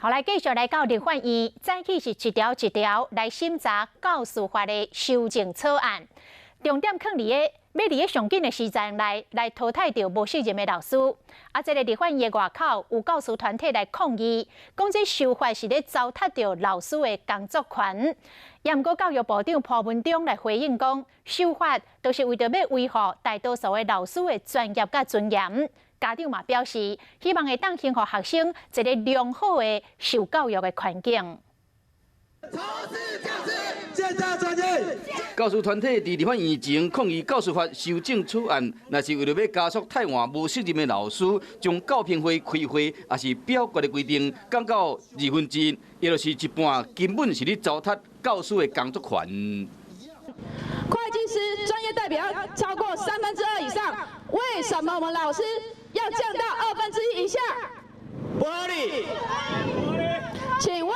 后来继续来到立法院，早起是一条一条来审查教师法的修正草案，重点放伫要伫上紧的时间内来淘汰掉无适任的老师。这个立法院的外口有教师团体来抗议，讲这修法是咧糟蹋掉老师的工作权。也毋过教育部长潘文忠来回应讲，修法都是为着要维护大多数的老师的专业甲尊严。家长嘛表示，希望会当幸福学生一个良好的受教育的环境。教师团体伫立法院前抗议教师法修正草案，若是为了要加速汰换无适任的老师，将教评会开会也是表决的规定降到1/2，也就是一半，根本是咧糟蹋教师的工作权。会计师专业代表要超过2/3以上，为什么我们老师要降到1/2以下？不合理。请问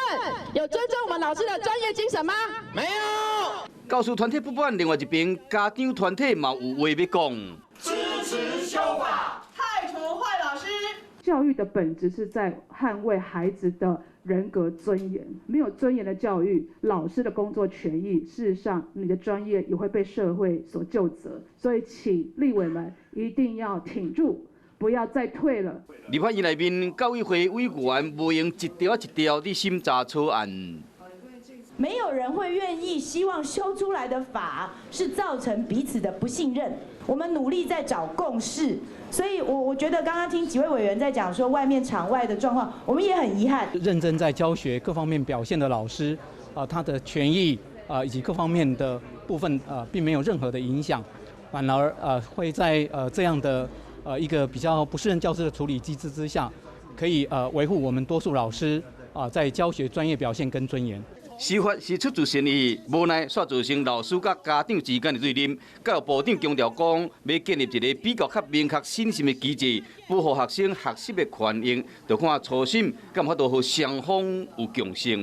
有尊重我们老师的专业精神吗？没有。教师团体不满，另外一边家长团体嘛有话要讲。支持修法，汰除坏老师。教育的本质是在捍卫孩子的人格尊严，没有尊严的教育，老师的工作权益，事实上你的专业也会被社会所究责。所以，请立委们一定要挺住，不要再退了。立法院内面，教委会委员无用一条一条地审查草案。没有人会愿意希望修出来的法是造成彼此的不信任。我们努力在找共识，所以我觉得刚刚听几位委员在讲说外面场外的状况，我们也很遗憾。认真在教学各方面表现的老师，他的权益以及各方面的部分并没有任何的影响，反而会在这样的一个比较不适任教师的处理机制之下，可以维护我们多数老师在教学专业表现跟尊严。修法是出自善意，无奈煞造成老师甲家长之间的对立。教育部长强调讲，要建立一个比较较明确、审慎的机制，保护学生学习的权益，就看初审敢有法度互双方有共识。